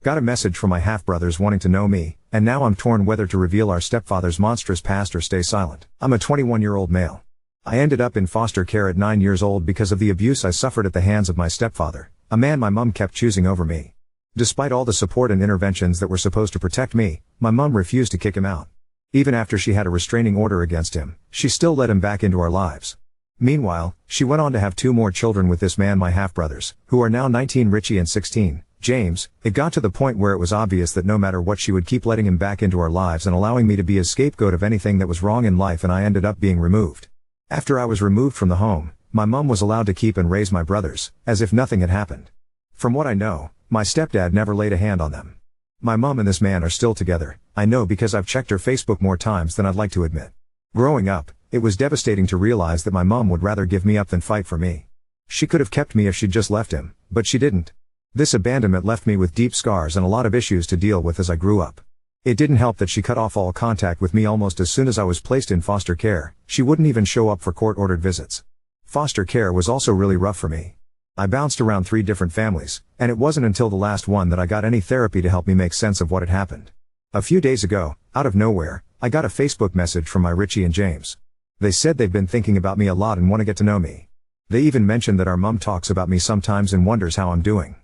Got a message from my half-brothers wanting to know me, and now I'm torn whether to reveal our stepfather's monstrous past or stay silent. I'm a 21-year-old male. I ended up in foster care at 9 years old because of the abuse I suffered at the hands of my stepfather, a man my mom kept choosing over me. Despite all the support and interventions that were supposed to protect me, my mom refused to kick him out. Even after she had a restraining order against him, she still let him back into our lives. Meanwhile, she went on to have 2 more children with this man, my half-brothers, who are now 19, Richie, and 16, James. It got to the point where it was obvious that no matter what, she would keep letting him back into our lives and allowing me to be a scapegoat of anything that was wrong in life, and I ended up being removed. After I was removed from the home, my mom was allowed to keep and raise my brothers, as if nothing had happened. From what I know, my stepdad never laid a hand on them. My mom and this man are still together, I know because I've checked her Facebook more times than I'd like to admit. Growing up, it was devastating to realize that my mom would rather give me up than fight for me. She could have kept me if she'd just left him, but she didn't. This abandonment left me with deep scars and a lot of issues to deal with as I grew up. It didn't help that she cut off all contact with me almost as soon as I was placed in foster care. She wouldn't even show up for court-ordered visits. Foster care was also really rough for me. I bounced around 3 different families, and it wasn't until the last one that I got any therapy to help me make sense of what had happened. A few days ago, out of nowhere, I got a Facebook message from my Richie and James. They said they've been thinking about me a lot and want to get to know me. They even mentioned that our mom talks about me sometimes and wonders how I'm doing.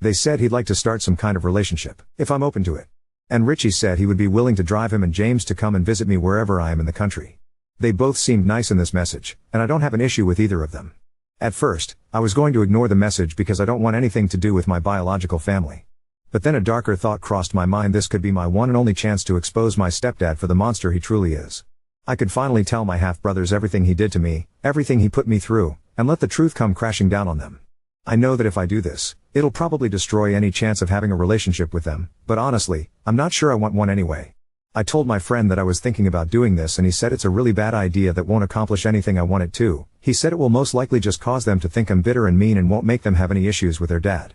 They said he'd like to start some kind of relationship, if I'm open to it. And Richie said he would be willing to drive him and James to come and visit me wherever I am in the country. They both seemed nice in this message, and I don't have an issue with either of them. At first, I was going to ignore the message because I don't want anything to do with my biological family. But then a darker thought crossed my mind: this could be my one and only chance to expose my stepdad for the monster he truly is. I could finally tell my half-brothers everything he did to me, everything he put me through, and let the truth come crashing down on them. I know that if I do this, it'll probably destroy any chance of having a relationship with them, but honestly, I'm not sure I want one anyway. I told my friend that I was thinking about doing this, and he said it's a really bad idea that won't accomplish anything I want it to. He said it will most likely just cause them to think I'm bitter and mean and won't make them have any issues with their dad.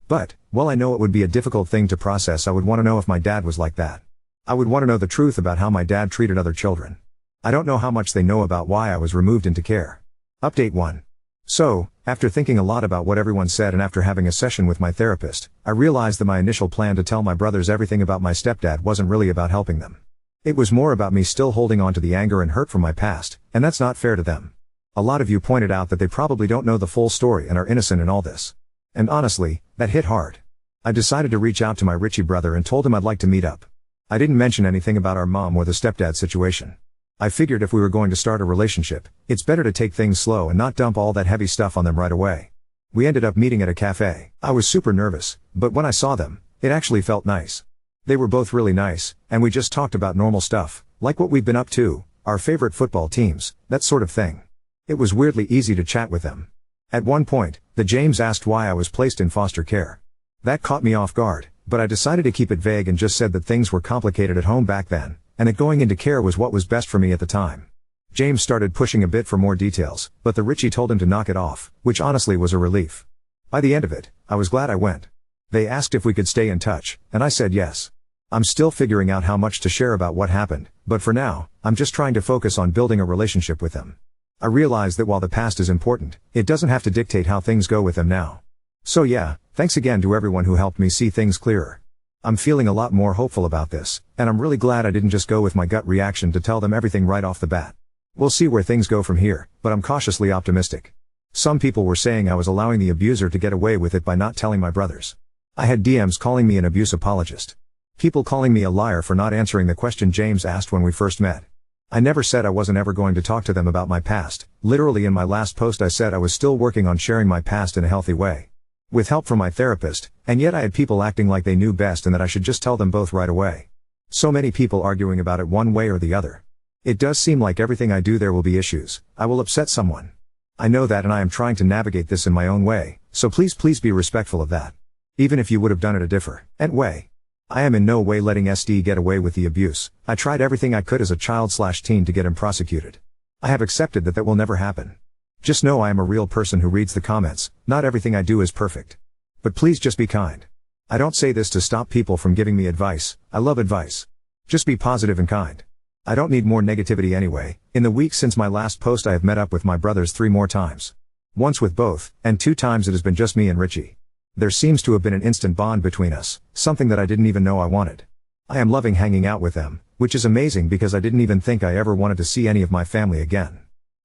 But, while I know it would be a difficult thing to process, I would want to know if my dad was like that. I would want to know the truth about how my dad treated other children. I don't know how much they know about why I was removed into care. Update 1. So, after thinking a lot about what everyone said and after having a session with my therapist, I realized that my initial plan to tell my brothers everything about my stepdad wasn't really about helping them. It was more about me still holding on to the anger and hurt from my past, and that's not fair to them. A lot of you pointed out that they probably don't know the full story and are innocent in all this. And honestly, that hit hard. I decided to reach out to my Richie brother and told him I'd like to meet up. I didn't mention anything about our mom or the stepdad situation. I figured if we were going to start a relationship, it's better to take things slow and not dump all that heavy stuff on them right away. We ended up meeting at a cafe. I was super nervous, but when I saw them, it actually felt nice. They were both really nice, and we just talked about normal stuff, like what we've been up to, our favorite football teams, that sort of thing. It was weirdly easy to chat with them. At one point, the James asked why I was placed in foster care. That caught me off guard, but I decided to keep it vague and just said that things were complicated at home back then, and that going into care was what was best for me at the time. James started pushing a bit for more details, but the Richie told him to knock it off, which honestly was a relief. By the end of it, I was glad I went. They asked if we could stay in touch, and I said yes. I'm still figuring out how much to share about what happened, but for now, I'm just trying to focus on building a relationship with them. I realize that while the past is important, it doesn't have to dictate how things go with them now. So yeah, thanks again to everyone who helped me see things clearer. I'm feeling a lot more hopeful about this, and I'm really glad I didn't just go with my gut reaction to tell them everything right off the bat. We'll see where things go from here, but I'm cautiously optimistic. Some people were saying I was allowing the abuser to get away with it by not telling my brothers. I had DMs calling me an abuse apologist. People calling me a liar for not answering the question James asked when we first met. I never said I wasn't ever going to talk to them about my past. Literally in my last post I said I was still working on sharing my past in a healthy way. With help from my therapist, and yet I had people acting like they knew best and that I should just tell them both right away. So many people arguing about it one way or the other. It does seem like everything I do there will be issues. I will upset someone. I know that, and I am trying to navigate this in my own way, so please be respectful of that. Even if you would have done it a different way. I am in no way letting SD get away with the abuse. I tried everything I could as a child/teen to get him prosecuted. I have accepted that will never happen. Just know I am a real person who reads the comments. Not everything I do is perfect. But please just be kind. I don't say this to stop people from giving me advice. I love advice. Just be positive and kind. I don't need more negativity anyway. In the week since my last post I have met up with my brothers 3 more times. Once with both, and 2 times it has been just me and Richie. There seems to have been an instant bond between us, something that I didn't even know I wanted. I am loving hanging out with them, which is amazing because I didn't even think I ever wanted to see any of my family again.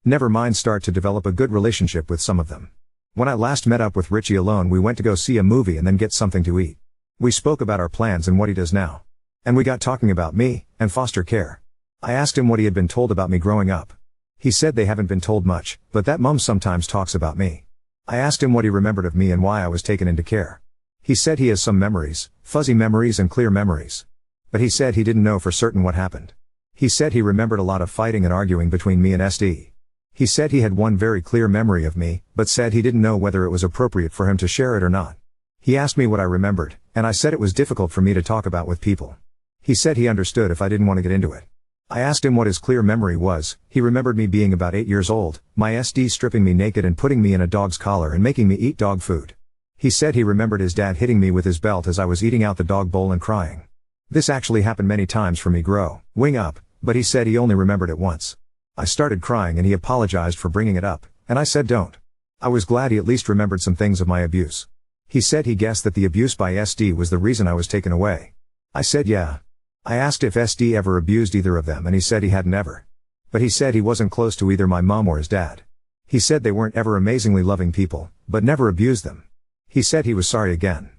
Never mind start to develop a good relationship with some of them. When I last met up with Richie alone, we went to go see a movie and then get something to eat. We spoke about our plans and what he does now. And we got talking about me, and foster care. I asked him what he had been told about me growing up. He said they haven't been told much, but that mom sometimes talks about me. I asked him what he remembered of me and why I was taken into care. He said he has some memories, fuzzy memories and clear memories. But he said he didn't know for certain what happened. He said he remembered a lot of fighting and arguing between me and SD. He said he had one very clear memory of me, but said he didn't know whether it was appropriate for him to share it or not. He asked me what I remembered, and I said it was difficult for me to talk about with people. He said he understood if I didn't want to get into it. I asked him what his clear memory was. He remembered me being about 8 years old, my SD stripping me naked and putting me in a dog's collar and making me eat dog food. He said he remembered his dad hitting me with his belt as I was eating out the dog bowl and crying. This actually happened many times for me growing up, but he said he only remembered it once. I started crying and he apologized for bringing it up, and I said don't. I was glad he at least remembered some things of my abuse. He said he guessed that the abuse by SD was the reason I was taken away. I said yeah. I asked if SD ever abused either of them and he said he hadn't ever. But he said he wasn't close to either my mom or his dad. He said they weren't ever amazingly loving people, but never abused them. He said he was sorry again.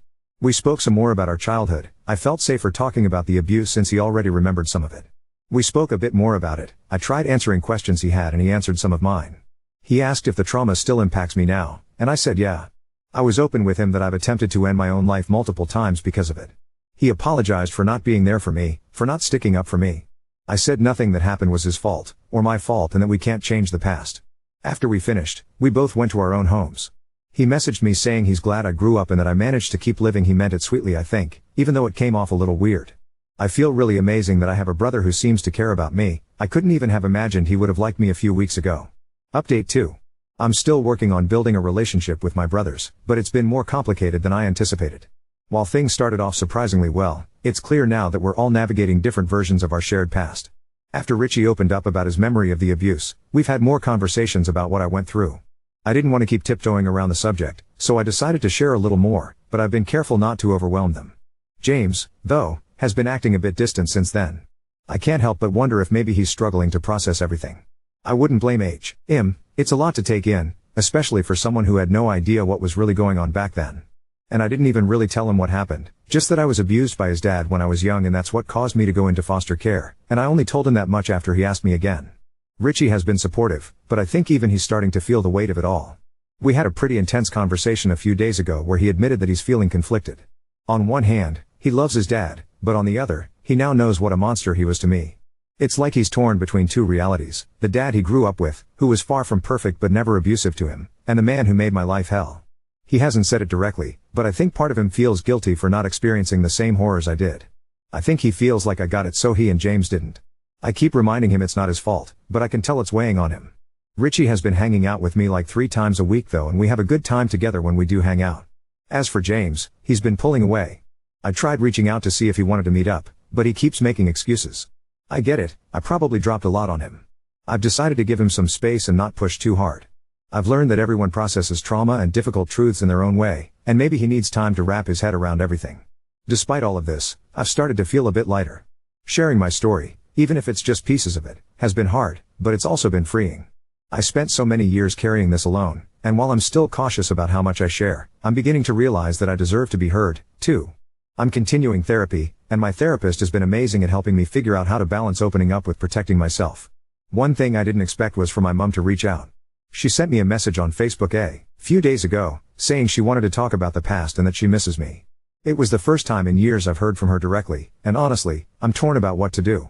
We spoke some more about our childhood. I felt safer talking about the abuse since he already remembered some of it. We spoke a bit more about it. I tried answering questions he had and he answered some of mine. He asked if the trauma still impacts me now, and I said yeah. I was open with him that I've attempted to end my own life multiple times because of it. He apologized for not being there for me, for not sticking up for me. I said nothing that happened was his fault, or my fault, and that we can't change the past. After we finished, we both went to our own homes. He messaged me saying he's glad I grew up and that I managed to keep living. He meant it sweetly, I think, even though it came off a little weird. I feel really amazing that I have a brother who seems to care about me. I couldn't even have imagined he would have liked me a few weeks ago. Update 2. I'm still working on building a relationship with my brothers, but it's been more complicated than I anticipated. While things started off surprisingly well, it's clear now that we're all navigating different versions of our shared past. After Richie opened up about his memory of the abuse, we've had more conversations about what I went through. I didn't want to keep tiptoeing around the subject, so I decided to share a little more, but I've been careful not to overwhelm them. James, though, has been acting a bit distant since then. I can't help but wonder if maybe he's struggling to process everything. I wouldn't blame him. It's a lot to take in, especially for someone who had no idea what was really going on back then. And I didn't even really tell him what happened, just that I was abused by his dad when I was young and that's what caused me to go into foster care, and I only told him that much after he asked me again. Richie has been supportive, but I think even he's starting to feel the weight of it all. We had a pretty intense conversation a few days ago where he admitted that he's feeling conflicted. On one hand, he loves his dad, but on the other, he now knows what a monster he was to me. It's like he's torn between two realities, the dad he grew up with, who was far from perfect but never abusive to him, and the man who made my life hell. He hasn't said it directly, but I think part of him feels guilty for not experiencing the same horrors I did. I think he feels like I got it so he and James didn't. I keep reminding him it's not his fault, but I can tell it's weighing on him. Richie has been hanging out with me like 3 times a week though, and we have a good time together when we do hang out. As for James, he's been pulling away. I tried reaching out to see if he wanted to meet up, but he keeps making excuses. I get it, I probably dropped a lot on him. I've decided to give him some space and not push too hard. I've learned that everyone processes trauma and difficult truths in their own way, and maybe he needs time to wrap his head around everything. Despite all of this, I've started to feel a bit lighter. Sharing my story, even if it's just pieces of it, has been hard, but it's also been freeing. I spent so many years carrying this alone, and while I'm still cautious about how much I share, I'm beginning to realize that I deserve to be heard, too. I'm continuing therapy, and my therapist has been amazing at helping me figure out how to balance opening up with protecting myself. One thing I didn't expect was for my mom to reach out. She sent me a message on Facebook a few days ago, saying she wanted to talk about the past and that she misses me. It was the first time in years I've heard from her directly, and honestly, I'm torn about what to do.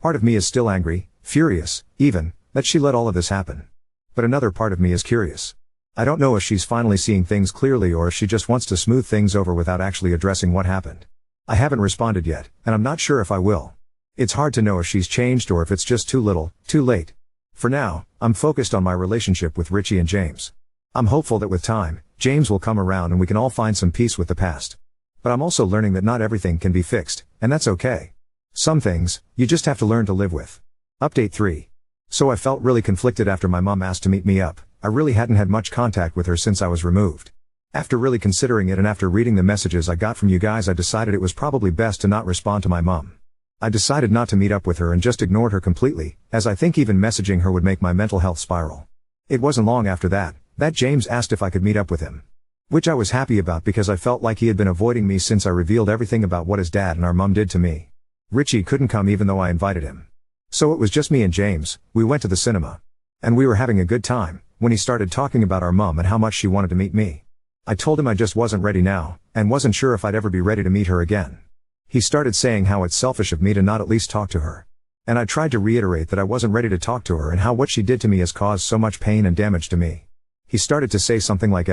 Part of me is still angry, furious, even, that she let all of this happen. But another part of me is curious. I don't know if she's finally seeing things clearly or if she just wants to smooth things over without actually addressing what happened. I haven't responded yet, and I'm not sure if I will. It's hard to know if she's changed or if it's just too little, too late. For now, I'm focused on my relationship with Richie and James. I'm hopeful that with time, James will come around and we can all find some peace with the past. But I'm also learning that not everything can be fixed, and that's okay. Some things, you just have to learn to live with. Update 3. So I felt really conflicted after my mom asked to meet me up. I really hadn't had much contact with her since I was removed. After really considering it and after reading the messages I got from you guys, I decided it was probably best to not respond to my mom. I decided not to meet up with her and just ignored her completely, as I think even messaging her would make my mental health spiral. It wasn't long after that James asked if I could meet up with him. Which I was happy about because I felt like he had been avoiding me since I revealed everything about what his dad and our mom did to me. Richie couldn't come even though I invited him. So it was just me and James. We went to the cinema. And we were having a good time, when he started talking about our mom and how much she wanted to meet me. I told him I just wasn't ready now, and wasn't sure if I'd ever be ready to meet her again. He started saying how it's selfish of me to not at least talk to her. And I tried to reiterate that I wasn't ready to talk to her and how what she did to me has caused so much pain and damage to me. He started to say something like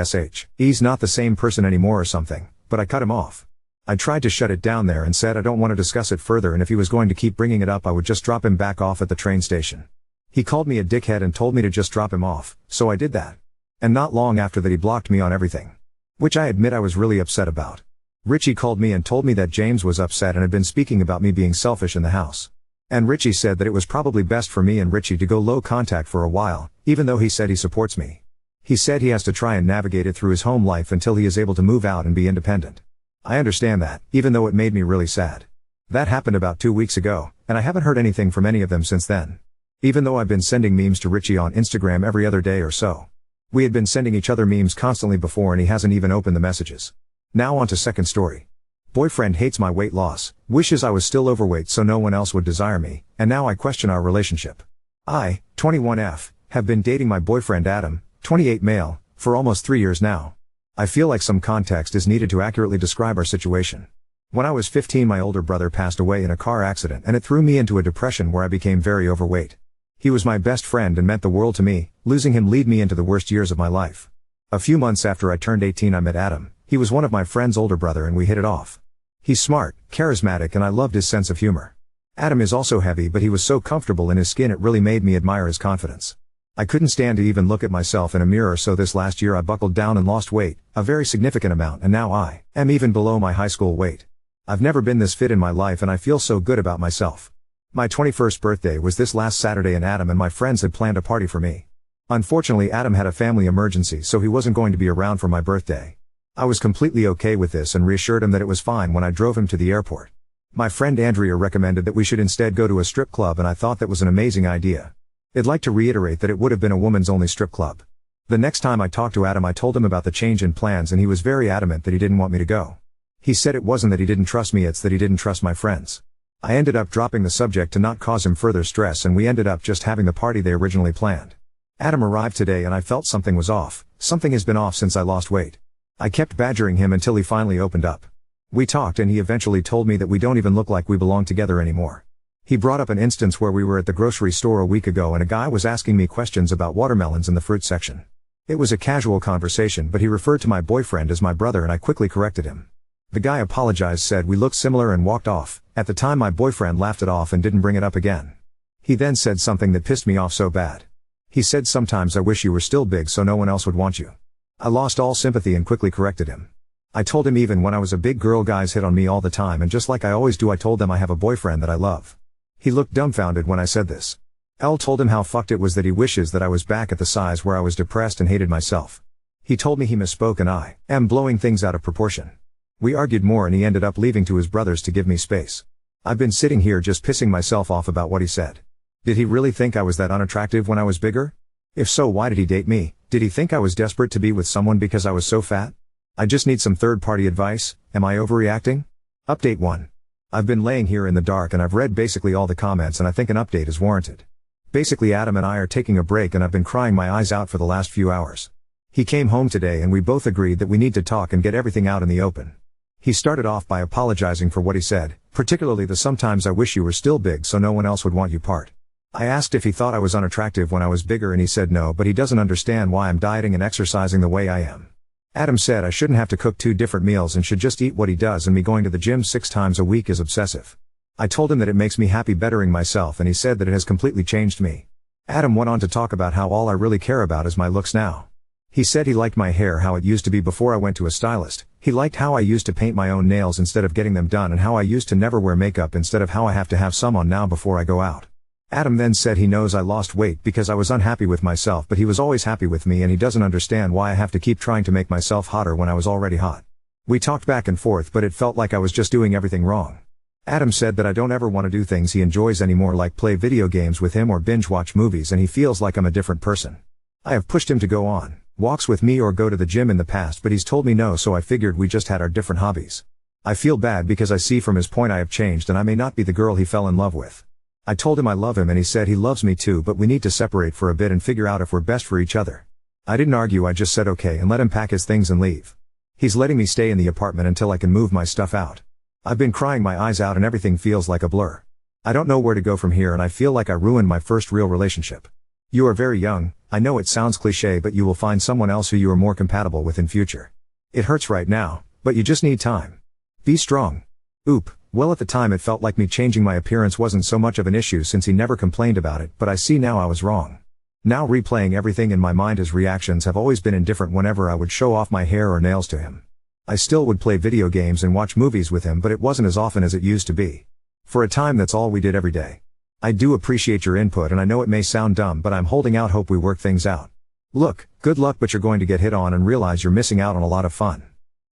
he's not the same person anymore or something, but I cut him off. I tried to shut it down there and said I don't want to discuss it further, and if he was going to keep bringing it up I would just drop him back off at the train station. He called me a dickhead and told me to just drop him off, so I did that. And not long after that he blocked me on everything. Which I admit I was really upset about. Richie called me and told me that James was upset and had been speaking about me being selfish in the house. And Richie said that it was probably best for me and Richie to go low contact for a while, even though he said he supports me. He said he has to try and navigate it through his home life until he is able to move out and be independent. I understand that, even though it made me really sad. That happened about 2 weeks ago, and I haven't heard anything from any of them since then. Even though I've been sending memes to Richie on Instagram every other day or so. We had been sending each other memes constantly before and he hasn't even opened the messages. Now on to second story. Boyfriend hates my weight loss, wishes I was still overweight so no one else would desire me, and now I question our relationship. I, 21F, have been dating my boyfriend Adam, 28 male, for almost 3 years now. I feel like some context is needed to accurately describe our situation. When I was 15 my older brother passed away in a car accident and it threw me into a depression where I became very overweight. He was my best friend and meant the world to me, losing him led me into the worst years of my life. A few months after I turned 18 I met Adam. He was one of my friend's older brother and we hit it off. He's smart, charismatic and I loved his sense of humor. Adam is also heavy but he was so comfortable in his skin it really made me admire his confidence. I couldn't stand to even look at myself in a mirror, so this last year I buckled down and lost weight, a very significant amount, and now I am even below my high school weight. I've never been this fit in my life and I feel so good about myself. My 21st birthday was this last Saturday and Adam and my friends had planned a party for me. Unfortunately Adam had a family emergency so he wasn't going to be around for my birthday. I was completely okay with this and reassured him that it was fine when I drove him to the airport. My friend Andrea recommended that we should instead go to a strip club and I thought that was an amazing idea. I'd like to reiterate that it would have been a woman's only strip club. The next time I talked to Adam I told him about the change in plans and he was very adamant that he didn't want me to go. He said it wasn't that he didn't trust me, it's that he didn't trust my friends. I ended up dropping the subject to not cause him further stress and we ended up just having the party they originally planned. Adam arrived today and I felt something was off. Something has been off since I lost weight. I kept badgering him until he finally opened up. We talked and he eventually told me that we don't even look like we belong together anymore. He brought up an instance where we were at the grocery store a week ago and a guy was asking me questions about watermelons in the fruit section. It was a casual conversation but he referred to my boyfriend as my brother and I quickly corrected him. The guy apologized, said we looked similar and walked off. At the time my boyfriend laughed it off and didn't bring it up again. He then said something that pissed me off so bad. He said sometimes I wish you were still big so no one else would want you. I lost all sympathy and quickly corrected him. I told him even when I was a big girl guys hit on me all the time and just like I always do I told them I have a boyfriend that I love. He looked dumbfounded when I said this. L told him how fucked it was that he wishes that I was back at the size where I was depressed and hated myself. He told me he misspoke and I am blowing things out of proportion. We argued more and he ended up leaving to his brothers to give me space. I've been sitting here just pissing myself off about what he said. Did he really think I was that unattractive when I was bigger? If so, why did he date me? Did he think I was desperate to be with someone because I was so fat? I just need some third-party advice. Am I overreacting? Update 1. I've been laying here in the dark and I've read basically all the comments and I think an update is warranted. Basically Adam and I are taking a break and I've been crying my eyes out for the last few hours. He came home today and we both agreed that we need to talk and get everything out in the open. He started off by apologizing for what he said, particularly the sometimes I wish you were still big so no one else would want you part. I asked if he thought I was unattractive when I was bigger and he said no, but he doesn't understand why I'm dieting and exercising the way I am. Adam said I shouldn't have to cook 2 different meals and should just eat what he does, and me going to the gym 6 times a week is obsessive. I told him that it makes me happy bettering myself and he said that it has completely changed me. Adam went on to talk about how all I really care about is my looks now. He said he liked my hair how it used to be before I went to a stylist, he liked how I used to paint my own nails instead of getting them done and how I used to never wear makeup instead of how I have to have some on now before I go out. Adam then said he knows I lost weight because I was unhappy with myself, but he was always happy with me and he doesn't understand why I have to keep trying to make myself hotter when I was already hot. We talked back and forth, but it felt like I was just doing everything wrong. Adam said that I don't ever want to do things he enjoys anymore, like play video games with him or binge watch movies, and he feels like I'm a different person. I have pushed him to go on walks with me or go to the gym in the past, but he's told me no, so I figured we just had our different hobbies. I feel bad because I see from his point I have changed and I may not be the girl he fell in love with. I told him I love him and he said he loves me too, but we need to separate for a bit and figure out if we're best for each other. I didn't argue, I just said okay and let him pack his things and leave. He's letting me stay in the apartment until I can move my stuff out. I've been crying my eyes out and everything feels like a blur. I don't know where to go from here and I feel like I ruined my first real relationship. You are very young, I know it sounds cliche, but you will find someone else who you are more compatible with in future. It hurts right now, but you just need time. Be strong. Oop, well at the time it felt like me changing my appearance wasn't so much of an issue since he never complained about it, but I see now I was wrong. Now replaying everything in my mind, his reactions have always been indifferent whenever I would show off my hair or nails to him. I still would play video games and watch movies with him, but it wasn't as often as it used to be. For a time that's all we did every day. I do appreciate your input and I know it may sound dumb, but I'm holding out hope we work things out. Look, good luck, but you're going to get hit on and realize you're missing out on a lot of fun.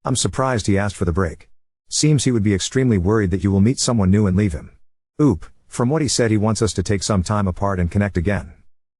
I'm surprised he asked for the break. Seems he would be extremely worried that you will meet someone new and leave him. Oop, from what he said he wants us to take some time apart and connect again.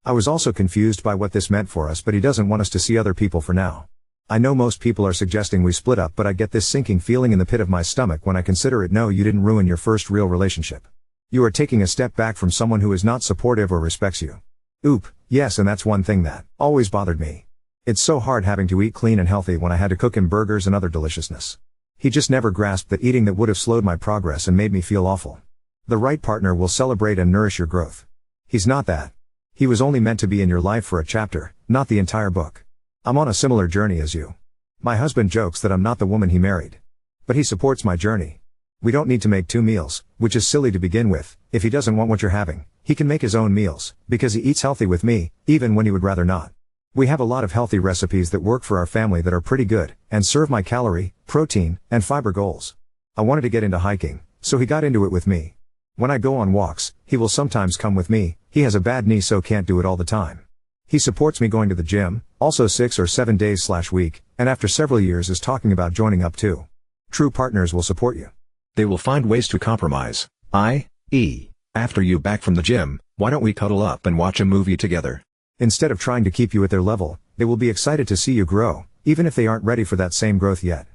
I was also confused by what this meant for us, but he doesn't want us to see other people for now. I know most people are suggesting we split up, but I get this sinking feeling in the pit of my stomach when I consider it. No, you didn't ruin your first real relationship. You are taking a step back from someone who is not supportive or respects you. Oop, yes, and that's one thing that always bothered me. It's so hard having to eat clean and healthy when I had to cook him burgers and other deliciousness. He just never grasped that eating that would have slowed my progress and made me feel awful. The right partner will celebrate and nourish your growth. He's not that. He was only meant to be in your life for a chapter, not the entire book. I'm on a similar journey as you. My husband jokes that I'm not the woman he married. But he supports my journey. We don't need to make 2 meals, which is silly to begin with. If he doesn't want what you're having, he can make his own meals, because he eats healthy with me, even when he would rather not. We have a lot of healthy recipes that work for our family that are pretty good, and serve my calorie, protein, and fiber goals. I wanted to get into hiking, so he got into it with me. When I go on walks, he will sometimes come with me. He has a bad knee so can't do it all the time. He supports me going to the gym, also 6 or 7 days/week, and after several years is talking about joining up too. True partners will support you. They will find ways to compromise, i.e., after you back from the gym, why don't we cuddle up and watch a movie together? Instead of trying to keep you at their level, they will be excited to see you grow, even if they aren't ready for that same growth yet.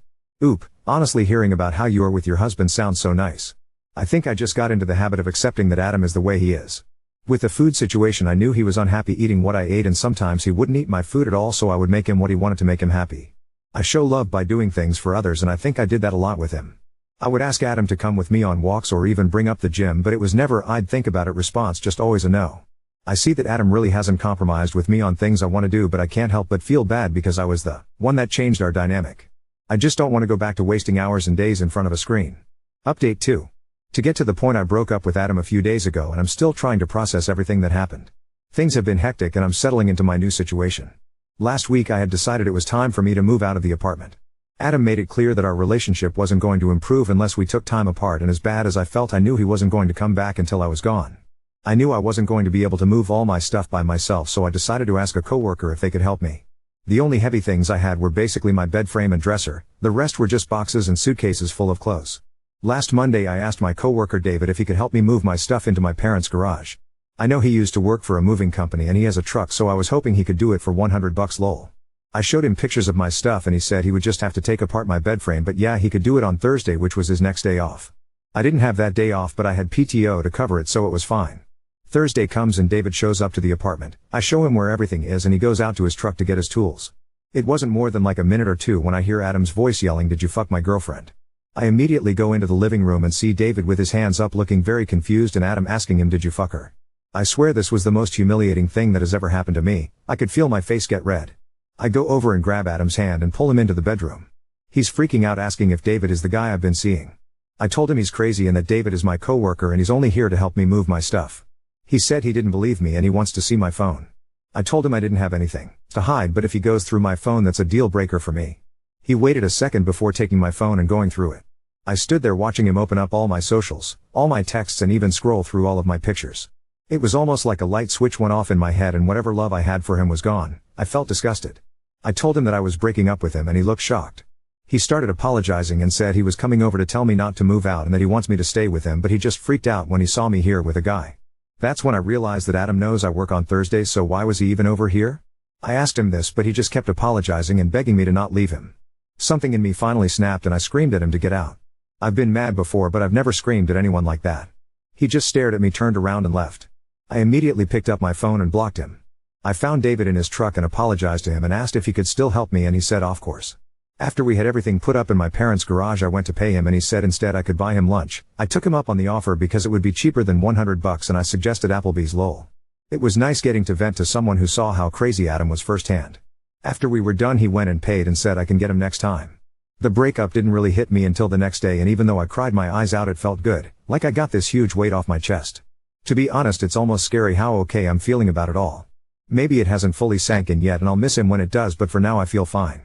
Oop, honestly hearing about how you are with your husband sounds so nice. I think I just got into the habit of accepting that Adam is the way he is. With the food situation, I knew he was unhappy eating what I ate, and sometimes he wouldn't eat my food at all, so I would make him what he wanted to make him happy. I show love by doing things for others, and I think I did that a lot with him. I would ask Adam to come with me on walks or even bring up the gym, but it was never "I'd think about it" response, just always a no. I see that Adam really hasn't compromised with me on things I want to do, but I can't help but feel bad because I was the one that changed our dynamic. I just don't want to go back to wasting hours and days in front of a screen. Update 2. To get to the point, I broke up with Adam a few days ago and I'm still trying to process everything that happened. Things have been hectic and I'm settling into my new situation. Last week I had decided it was time for me to move out of the apartment. Adam made it clear that our relationship wasn't going to improve unless we took time apart, and as bad as I felt, I knew he wasn't going to come back until I was gone. I knew I wasn't going to be able to move all my stuff by myself, so I decided to ask a coworker if they could help me. The only heavy things I had were basically my bed frame and dresser, the rest were just boxes and suitcases full of clothes. Last Monday I asked my coworker David if he could help me move my stuff into my parents' garage. I know he used to work for a moving company and he has a truck, so I was hoping he could do it for $100 lol. I showed him pictures of my stuff and he said he would just have to take apart my bed frame, but yeah, he could do it on Thursday, which was his next day off. I didn't have that day off, but I had PTO to cover it, so it was fine. Thursday comes and David shows up to the apartment. I show him where everything is and he goes out to his truck to get his tools. It wasn't more than like a minute or two when I hear Adam's voice yelling, "Did you fuck my girlfriend?" I immediately go into the living room and see David with his hands up looking very confused and Adam asking him, "Did you fuck her?" I swear this was the most humiliating thing that has ever happened to me. I could feel my face get red. I go over and grab Adam's hand and pull him into the bedroom. He's freaking out, asking if David is the guy I've been seeing. I told him he's crazy and that David is my coworker and he's only here to help me move my stuff. He said he didn't believe me and he wants to see my phone. I told him I didn't have anything to hide, but if he goes through my phone, that's a deal breaker for me. He waited a second before taking my phone and going through it. I stood there watching him open up all my socials, all my texts, and even scroll through all of my pictures. It was almost like a light switch went off in my head and whatever love I had for him was gone. I felt disgusted. I told him that I was breaking up with him and he looked shocked. He started apologizing and said he was coming over to tell me not to move out and that he wants me to stay with him, but he just freaked out when he saw me here with a guy. That's when I realized that Adam knows I work on Thursdays, so why was he even over here? I asked him this, but he just kept apologizing and begging me to not leave him. Something in me finally snapped and I screamed at him to get out. I've been mad before, but I've never screamed at anyone like that. He just stared at me, turned around and left. I immediately picked up my phone and blocked him. I found David in his truck and apologized to him and asked if he could still help me, and he said of course. After we had everything put up in my parents' garage, I went to pay him and he said instead I could buy him lunch. I took him up on the offer because it would be cheaper than $100 and I suggested Applebee's. Lol. It was nice getting to vent to someone who saw how crazy Adam was firsthand. After we were done, he went and paid and said I can get him next time. The breakup didn't really hit me until the next day, and even though I cried my eyes out, it felt good, like I got this huge weight off my chest. To be honest, it's almost scary how okay I'm feeling about it all. Maybe it hasn't fully sank in yet and I'll miss him when it does, but for now I feel fine.